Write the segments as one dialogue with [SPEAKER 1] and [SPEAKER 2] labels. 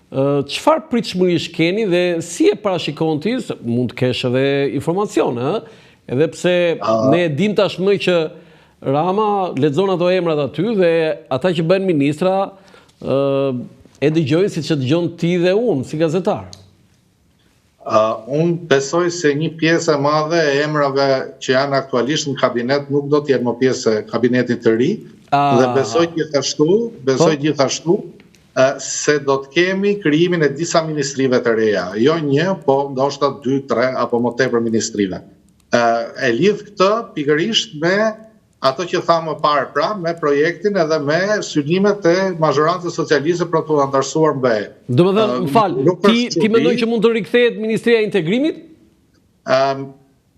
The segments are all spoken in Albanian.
[SPEAKER 1] Çfarë pritshmërish keni dhe si e parashikon ti, mund të kesh edhe informacione, edhe pse ne dim tashmë që Rama lexon ato emrat aty dhe ata që bëhen ministra e dëgjojnë siç e dëgjon ti dhe unë si gazetar.
[SPEAKER 2] Unë besoj se një pjesë e madhe e emrave që janë aktualisht në kabinet nuk do të jenë më pjesë e kabinetit të ri dhe besoj gjithashtu se do të kemi krijimin e disa ministrive të reja, jo një, po ndoshta 2, 3 apo më tepër ministrive. E lidh këtë pikërisht me ato që thamë më parë, pra me projektin edhe me synimet e mazhorancës socialiste për të antarësuar MBE.
[SPEAKER 1] Domethënë, më fal, ti mendoj që mund të rikthehet Ministria e Integrimit?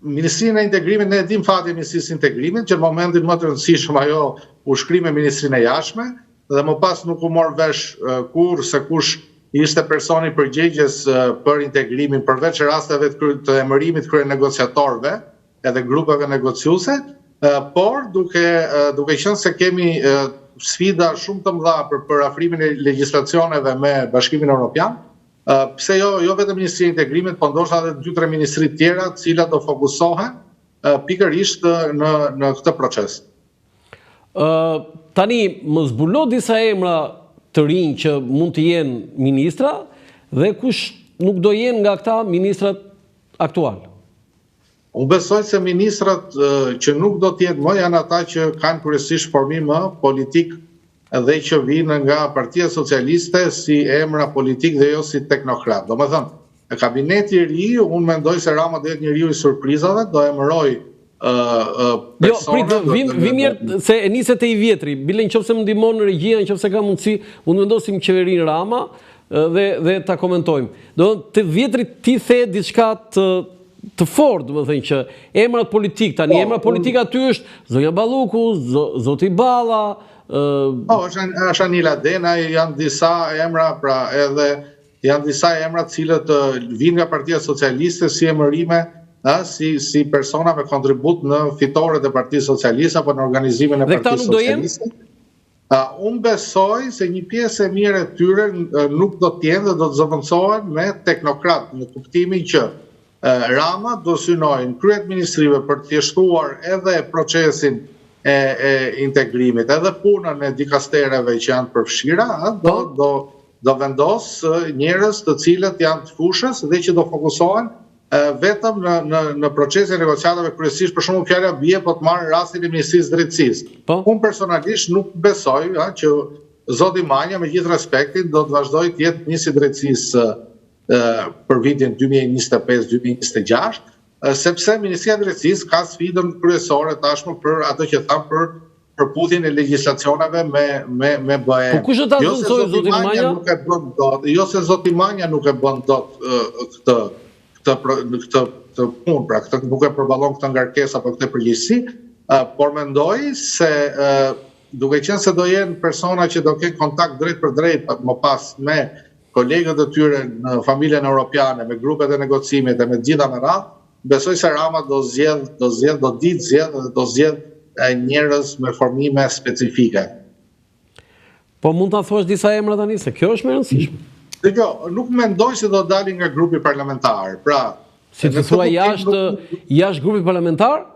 [SPEAKER 2] Ministrinë e Integrimit, ne e dim fatin e Ministrisë së Integrimit, që në momentin më të rëndësishëm ajo u shkri me Ministrinë e Jashtme, dhe më pas nuk u mor vesh kur se kush ishte personi përgjegjës për integrimin, përveç rasteve të emërimit kryenegociatorëve edhe grupeve negociuese, por duke qenë se kemi sfida shumë të mëdha për afrimin e legjislacioneve me Bashkimin Evropian, pse jo vetëm Ministria e Integrimit, po ndoshta edhe 2-3 ministri të tjera, të cilat do fokusohen pikërisht në këtë proces.
[SPEAKER 1] Tani, më zbulo disa emra të rinj që mund të jenë ministra dhe kush nuk do jenë nga këta ministrat aktual?
[SPEAKER 2] Unë besoj se ministrat që nuk do t'jetë më janë ata që kanë kryesisht formim politik dhe që vinë nga Partia Socialiste si emra politik dhe jo si teknokrat. Do me thënë, në kabineti i ri, unë mendoj se Rama do jetë njeriu i surprizave, do emëroj persona...
[SPEAKER 1] Vim mirë se e niset e i vjetri, bile në qofse më ndihmon në regjia, në qofse ka mundësi, unë vendosim qeverinë Rama dhe ta komentojmë. Do të vjetrit ti the diçka të fort, do të thënë që emrat politik, tani emrat politik aty është Zonja Balluku, Zoti Balla,
[SPEAKER 2] është Anila Dena, janë disa emra, pra edhe janë disa emra të cilët vinë nga Partia Socialiste si emërime, si persona me kontribut në fitoret e Partisë Socialiste apo në organizimin e Partisë Socialiste. Unë besoj se një pjesë e mirë e tyre nuk do t'jenë dhe do të zëvendësohen me teknokrat, në kuptimin që Rama do synojnë kryet ministrive për të thjeshtuar edhe procesin e integrimit, edhe punën e dikastereve që janë përfshira, do vendos njerëz të cilët janë të fushës dhe që do fokusohen vetëm në procesin e negociatave kryesisht, për shembull fjala bie po të marrë rastin e Ministrisë Drejtësisë. Unë personalisht nuk besoj që Zoti Manja, me gjithë respektin, do të vazhdojë të jetë ministri i Drejtësisë për vitin 2025-2026, sepse Ministria e Drejtësisë ka sfidën kryesore tashmë për ato që tham për përputhjen e legjislacioneve me BE.
[SPEAKER 1] Po kush do ta zëvendësojë Zoti Manja?
[SPEAKER 2] Jo se Zoti Manja nuk e bën dot këtë punë, pra nuk e përballon këtë ngarkesë apo këtë përgjegjësi, por mendoj se duke qenë se do jenë persona që do kenë kontakt drejt për drejt më pas me kolegët e tyre në familjen europiane, me grupet e negocimit dhe me gjitha me radhë, besoj se Rama do zgjedh njerëz me formime specifike.
[SPEAKER 1] Po mund ta thuash disa emra tani, se kjo është më e rëndësishme.
[SPEAKER 2] Nuk mendoj se do dalin nga grupi parlamentar. Pra,
[SPEAKER 1] si të thua jashtë grupit parlamentar?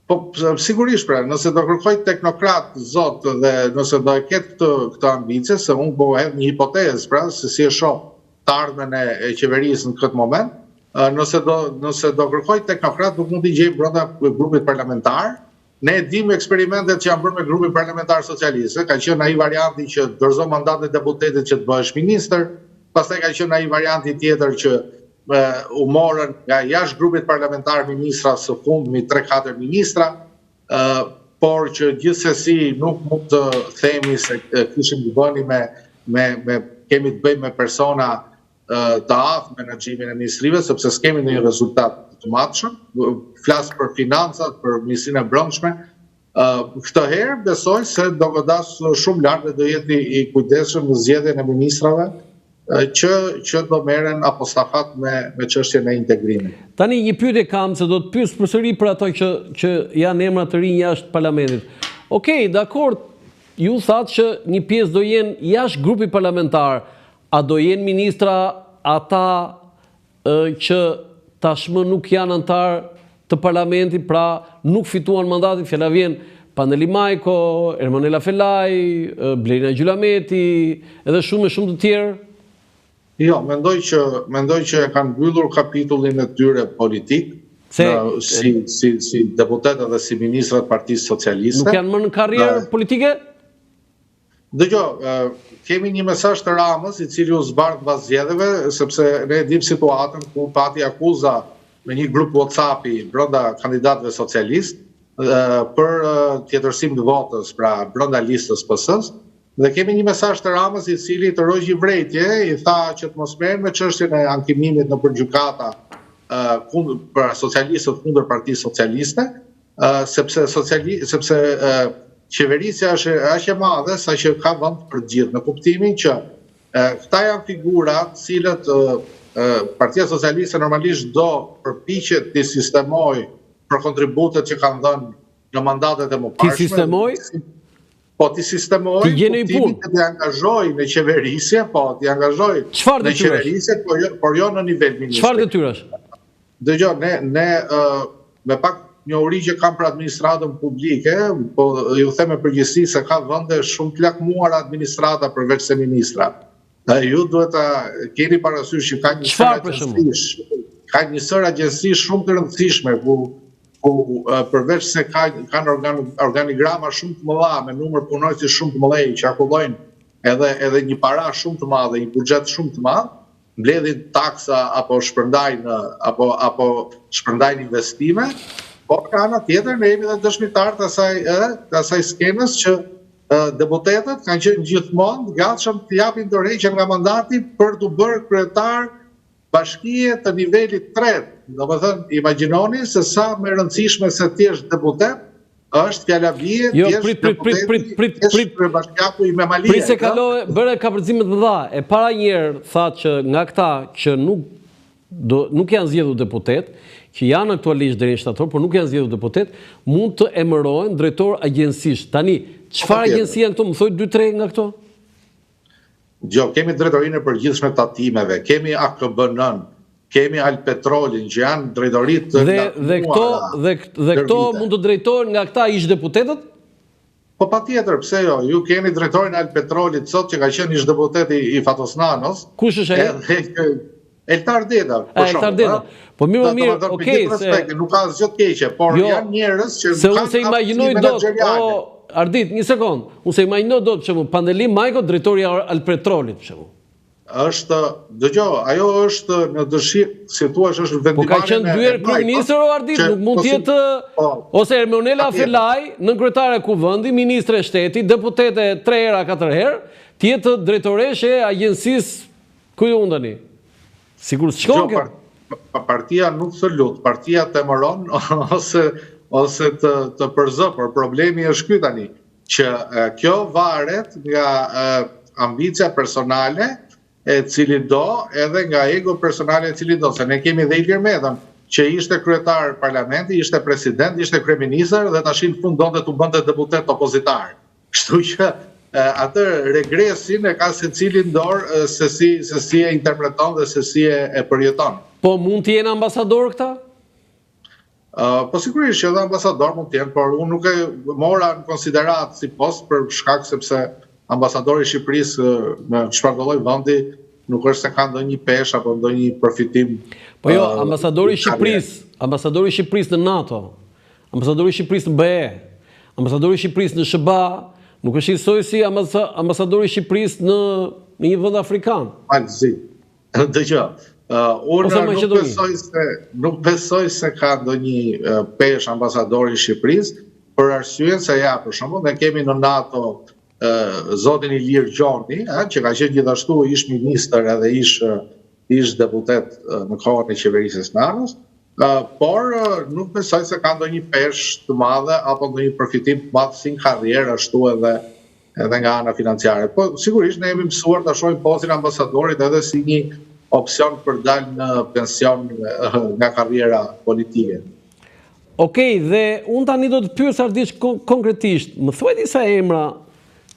[SPEAKER 2] Po sigurisht, pra, nëse do kërkoj teknokrat zot dhe nëse do e ketë këtë ambicie, se unë po hedh një hipotezë, pra, se si e shoh të ardhmen e qeverisë në këtë moment, nëse do kërkoj teknokrat, nuk mund t'i gjej brenda grupit parlamentar. Ne e dim eksperimentet që janë bërë me grupin parlamentar socialiste, ka qenë ai varianti që dorëzon mandatet e deputetit që të bëhesh ministër, pastaj ka qenë ai varianti tjetër që u morën nga jashtë grupit parlamentar ministra, së fundmi 3-4 ministra, por që gjithsesi nuk mund të themi se kishim të bëni kemi të bëjmë me persona të aftë me menaxhimin e ministrive, sepse s'kemi ndonjë rezultat të matshëm. Flas për financat, për Ministrinë e Brendshme. Këtë herë besoj se do godas shumë lart dhe do jetë i kujdesshëm në zgjedhjen e ministrave që do merren apo stafat me çështjen e integrimit.
[SPEAKER 1] Tani një pyetje kam, se do të pyes përsëri për ato që janë emra të rinj jashtë parlamentit. Okej, dakord, ju thatë që një pjesë do jenë jashtë grupit parlamentar. a do jenë ministra ata që tashmë nuk janë antar të parlamentit, pra nuk fituan mandatin, fjala vjen Pandeli Majko, Ermanela Felaj, Blerina Gjulameti, edhe shumë të tjerë?
[SPEAKER 2] Jo, mendoj që e kanë mbyllur kapitullin e tyre politik, si deputetet dhe si ministrat Partisë Socialiste.
[SPEAKER 1] Nuk janë më në karrierë politike?
[SPEAKER 2] Dëgjoj, kemi një mesazh të Ramës, i cili u zbardh pas zgjedhjeve, sepse ne dim situatën ku pati akuza me një grup WhatsApp-i brenda kandidatëve socialist për tjetërsim të votës, pra brenda listës PS-s, dhe kemi një mesazh të Ramës i cili të rrogji vrejtje, i tha që të mos merren me çështjen e ankimimit në përgjykata për socialistët kundër Partisë Socialiste, sepse qeverisja është aq e madhe sa që ka vend për gjithë, në kuptimin që këta janë figurat cilët Partia Socialiste normalisht do përpiqet të sistemoj për kontributet që kanë dhënë në mandatet e mëparshme.
[SPEAKER 1] Ti sistemoj?
[SPEAKER 2] Po, ti sistemoj, kuptimin që t'i angazhoj në qeverisje, t'i angazhoj në qeverisje, por jo në nivel ministri.
[SPEAKER 1] Çfarë detyrash?
[SPEAKER 2] Dëgjoj, ne me pak njohuri që kam për administratën publike, po ju them me përgjithësi se ka vende shumë të lakmuara administrata përveç se ministra. Ju duhet ta keni parasysh që ka një sër agjenci shumë të rëndësishme ku përveç se kanë organigrama shumë të mëdha me numër punojësi shumë të mëdhej që akullojnë edhe një para shumë të madhe, një buxhet shumë të madh, mbledhin taksa apo shpërndajnë investime, por ka ana tjetër ne jemi dhe dëshmitar të asaj skenës që deputetët kanë qenë gjithmonë gatshëm të japin dorëheqje nga mandati për të bërë kryetar bashkie të nivelit 3. Domethënë, imagjinoni se sa më rëndësishme se ti je deputet, është fjala bie, ti je bashkiaku i Memalia.
[SPEAKER 1] Prit se kaloi, bëre kapërcime të mëdha. E para një herë tha që nga këta që nuk janë zgjedhur deputet, që janë aktualisht deri në shtator, por nuk janë zgjedhur deputet, mund të emërohen drejtor agjencish. Tani, çfarë agjenci janë këto? Më thoj 2-3 nga këto?
[SPEAKER 2] Jo, kemi drejtorinë e përgjithshme të tatimeve, kemi AKBN-n, kemi Alpetrolin, që janë drejtoritë të
[SPEAKER 1] ndaluara. Dhe këto mund të drejtohen nga këta ish deputetët?
[SPEAKER 2] Po patjetër, pse jo? Ju keni drejtorin e Alpetrolit sot që ka qenë ish deputeti i Fatosnanos.
[SPEAKER 1] Kush është ai?
[SPEAKER 2] Eltar Deda.
[SPEAKER 1] Eltar Deda. Po mirë, okay,
[SPEAKER 2] nuk ka asgjë të keqe, por janë njerëz që
[SPEAKER 1] se unë se imagjinoj dot, Ardit, një sekond, unë se imagjinoj dot që Pandeli Majko, drejtori i Alpetrolit, për shembull.
[SPEAKER 2] Është, dëgjoj, ajo është në dëshirë, si thua, është vendimarrje.
[SPEAKER 1] Po ka qenë dy herë kryeministër o Ardit, nuk mund të jetë ose Ermanela Felaj, nënkryetare e Kuvendi, ministre e shtetit, deputete 3 hera, 4 herë, të jetë drejtoreshe e agjencisë ku ju tani. Sigur s'shkon kjo.
[SPEAKER 2] Partia nuk thë lut, partia të mëron ose të përzë, por problemi është ky tani, që kjo varet nga ambicia personale e cili do, edhe nga ego personale e cili do, se ne kemi dhe Ilir Medën, që ishte kryetar parlamenti, ishte president, ishte kryeministër, dhe tash në fund donte të bënte deputet opozitar. Kështu që atë regresin e ka secili në dorë se si e interpreton dhe se si e përjeton.
[SPEAKER 1] Po mund të jenë ambasador këta?
[SPEAKER 2] Po sigurisht që edhe ambasador mund të jenë, por unë nuk e mora në konsiderat si post për shkak sepse ambasadori i Shqipërisë në çfarë do lloj vendi nuk është se ka ndonjë peshë apo ndonjë përfitim.
[SPEAKER 1] Po jo, ambasadori i Shqipërisë në NATO, ambasadori i Shqipërisë në BE, ambasadori i Shqipërisë në SBA, nuk është njësoj si ambasadori i Shqipërisë në një vend afrikan.
[SPEAKER 2] Alzi. Dëgjoj. Unë nuk besoj se ka ndonjë peshë ambasadori i Shqipërisë, për arsyen se për shembull ne kemi në NATO zotin Ilir Gjoni, që ka qenë gjithashtu ish ministër edhe ish deputet në kohën e qeverisjes Nanos, por nuk besoj se ka ndonjë peshë të madhe apo ndonjë përfitim të madh si në karrierë ashtu edhe nga ana financiare. Po sigurisht ne jemi mësuar ta shohim postin e ambasadorit edhe si një opcion për dalë në pension nga karriera politike.
[SPEAKER 1] Okej, dhe unë tani do të pyes Ardiç konkretisht, më thuaj disa emra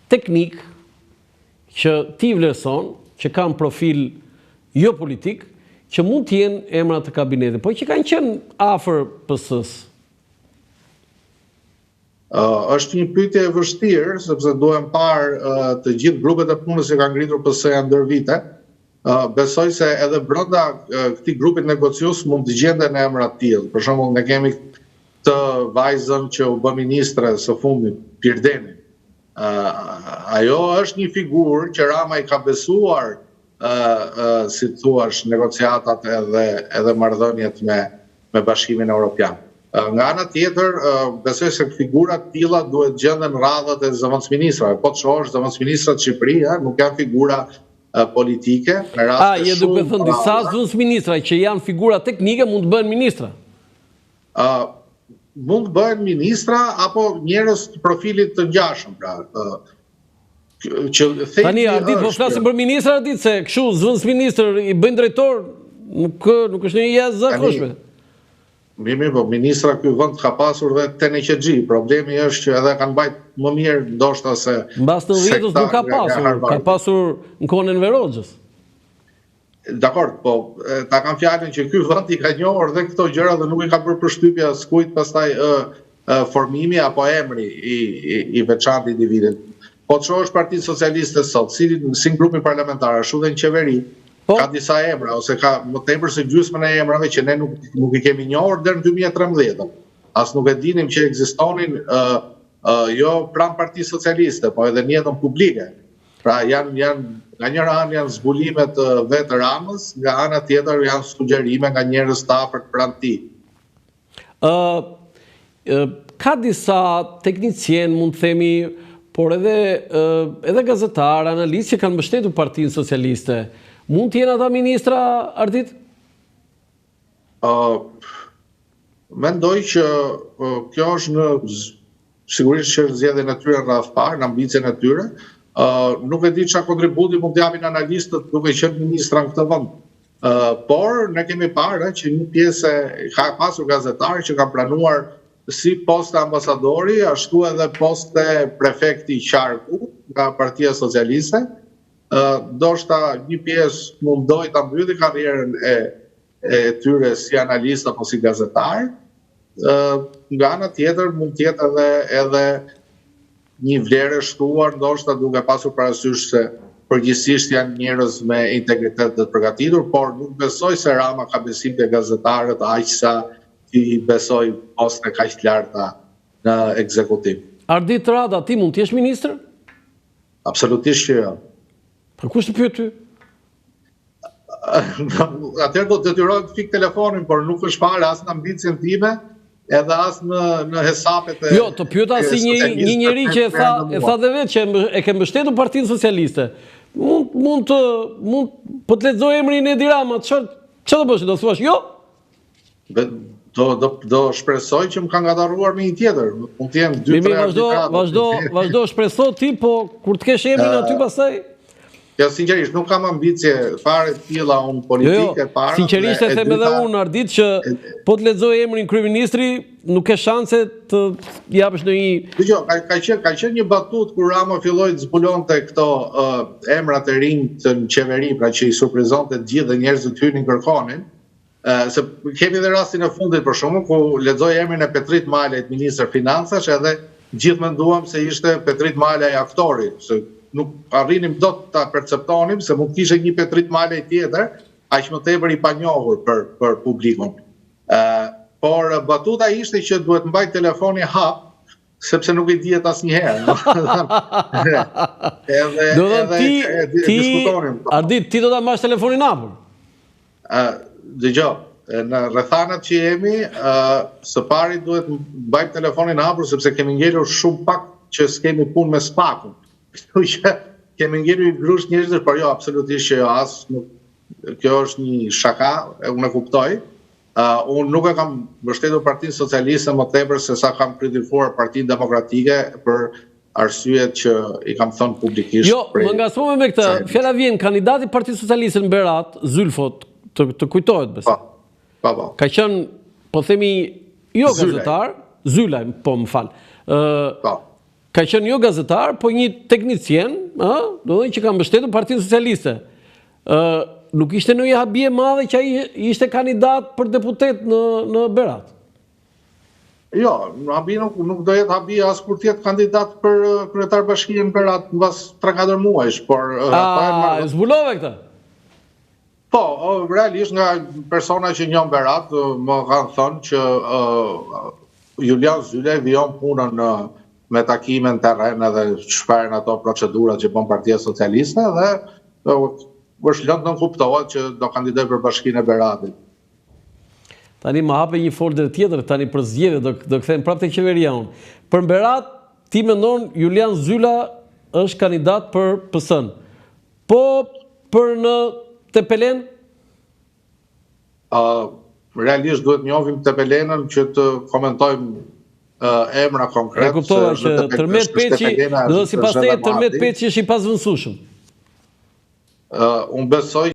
[SPEAKER 1] teknik që ti vlerëson, që kanë profil jo politik, që mund të jenë emra të kabinetit, po që kanë qenë afër PS-s?
[SPEAKER 2] Është një pyetje e vështirë, sepse duhem parë të gjithë grupet e punës që kanë ngritur PS-ja ndër vite. Besoj se edhe brenda këtij grupi negociues mund të gjenden emra të tillë. Për shembull, ne kemi të vajzën që u bë ministre së fundit, Pirdeni. Ajo është një figurë që Rama i ka besuar, si thuash, negociatat edhe marrëdhëniet me Bashkimin Evropian. Nga ana tjetër, besoj se figurat tilla duhet gjenden radhët e zëvendësministrave. Po të shohësh zëvendësministrat Shqipëri, nuk janë figura politike.
[SPEAKER 1] Je duke thënë disa zëvendësministra që janë figura teknike mund të bëhen ministra?
[SPEAKER 2] Mund të bëhen ministra apo njerëz të profilit të ngjashëm, pra.
[SPEAKER 1] Tani, Ardit, po flasim për ministra, Ardit, se kështu zëvendësministër i bëjnë drejtor, nuk është një jashtëzakonshme.
[SPEAKER 2] Mirë, po ministra ky vend ka pasur dhe TNQG. Problemi është që edhe kanë bajt më mirë ndoshta se
[SPEAKER 1] mbas 90-s nuk ka pasur, ka pasur në kohën e Enver Hoxhës.
[SPEAKER 2] Dakor, po ta kam fjalën që ky vend i ka njohur dhe këto gjëra dhe nuk i ka bërë përshtypje askujt pastaj formimi apo emri i veçantë i individit. Po të shohësh Partinë Socialiste sot, si grupin parlamentar, ashtu dhe në qeveri, ka disa emra, ose ka më tepër se gjysmën e emrave që ne nuk i kemi njohur deri në 2013. As nuk e dinim që ekzistonin jo pranë Partisë Socialiste, po edhe në jetën publike. Pra janë nga njëra anë janë zbulimet vetë Ramës, nga ana tjetër janë sugjerime nga njerëz të afërt pranë tij.
[SPEAKER 1] Ka disa teknicien, mund të themi, por edhe gazetar, analistë që kanë mbështetur Partinë Socialiste. Mund të jenë ata ministra, Ardit?
[SPEAKER 2] Mendoj që kjo është sigurisht që zgjedhje natyrën rreth parë, në ambicien e tyre. Nuk e di çfarë kontributi mund të japin analistët duke qenë ministra në këtë vend. Por ne kemi parë që një pjesë ka pasur gazetarë që kanë planuar si poste ambasadori, ashtu edhe poste prefekti i Qarku nga Partia Socialiste. Ndoshta një pjesë mundoi ta mbylli karrierën e tyre si analist apo si gazetar. Nga ana tjetër mund të jetë edhe një vlerë e shtuar, ndoshta duke pasur parasysh se përgjithsisht janë njerëz me integritet të përgatitur, por nuk besoj se Rama ka besim te gazetarët aq sa i besoj poste kaq të larta në ekzekutiv.
[SPEAKER 1] Ardit Rada, ti mund të jesh ministër?
[SPEAKER 2] Absolutisht që jo.
[SPEAKER 1] Për kush të pyet ty?
[SPEAKER 2] Atëherë do të detyrohet të fik telefonin, por nuk është fare as në ambicien time, edhe as në hesapet e...
[SPEAKER 1] Jo, të pyeta si një njeri që e tha dhe vetë që e ke mbështetur Partinë Socialiste. Mund po të lexoj emrin e Edi Rama, çfarë do bësh? Do thuash jo?
[SPEAKER 2] Do shpresoj që më ka ngadarruar me një tjetër. Mund të jenë 2-3
[SPEAKER 1] vazhdo shpreso ti, po kur të kesh emrin aty pastaj.
[SPEAKER 2] Jo, sinqerisht, nuk kam ambicie fare të tilla unë politike para.
[SPEAKER 1] Sinqerisht e them edhe unë, Ardit, që po të lexoj emrin kryeministri, nuk ke shanse të japësh ndonjë.
[SPEAKER 2] Dgjoj, ka qenë një batut kur Rama filloi të zbulonte këto emrat e rinj të në qeveri, pra që i surprizonte të gjithë dhe njerëzit hynin kërkonin. Se kemi dhe rastin e fundit për shkakun ku lexoj emrin e Petrit Malajt, ministër financash, edhe gjithë menduam se ishte Petrit Malaj aktori, se nuk arrinim dot ta perceptonim se mund të kishte një Petrit Malaj tjetër, aq më tepër i panjohur për publikun. Por batuta ishte që duhet mbaj telefoni hap, sepse nuk i dihet asnjëherë.
[SPEAKER 1] Ardit, ti do ta mbash telefonin hapur?
[SPEAKER 2] Dgjoj, në rrethanat që jemi, së pari duhet mbaj telefonin hapur sepse kemi ngelur shumë pak që s'kemi punë me spakun. Kështu që kemi ngelur i grusht njerëzit, por jo, absolutisht që jo, kjo është një shaka, unë e kuptoj. Unë nuk e kam mbështetur Partinë Socialiste më tepër se sa kam kritikuar Partinë Demokratike për arsyet që i kam thënë publikisht.
[SPEAKER 1] Jo, më ngasome me këtë, fjala vjen kandidati Partisë Socialiste në Berat, Zylfot, të kujtohet besoj.
[SPEAKER 2] Po.
[SPEAKER 1] Ka qenë, po themi, jo gazetar, Zylaj, po më fal. Ka qenë jo gazetar, po një teknicien, do të thënë që ka mbështetur Partinë Socialiste. nuk ishte në një habi e madhe që ai ishte kandidat për deputet në Berat?
[SPEAKER 2] Jo, habi nuk do jetë habi as kur tjetë kandidat për kryetar bashkie në Berat në bas 3-4 muajsh, por...
[SPEAKER 1] Zbulove këtë?
[SPEAKER 2] Po, realisht nga persona që njohin Berat, më kanë thënë që Julian Zyle vijon punën me takime në terren edhe shfaren ato procedurat që bën Partia Socialiste dhe është lëndë nënkuptohet që do kandidoj për bashkinë e Beratit.
[SPEAKER 1] Tani më hape një folder tjetër, tani për zgjedhje, do kthejmë prapë te qeveria unë. Për Berat, ti mendon Julian Zyla është kandidat për PS-n. Po për në Tepelen?
[SPEAKER 2] Realisht duhet njohim Tepelenën që të komentojmë emra konkret.
[SPEAKER 1] E kuptova që Tërmet Peçi, do sipas teje Tërmet Peçi është i pasvendësueshëm.
[SPEAKER 2] Unë besoj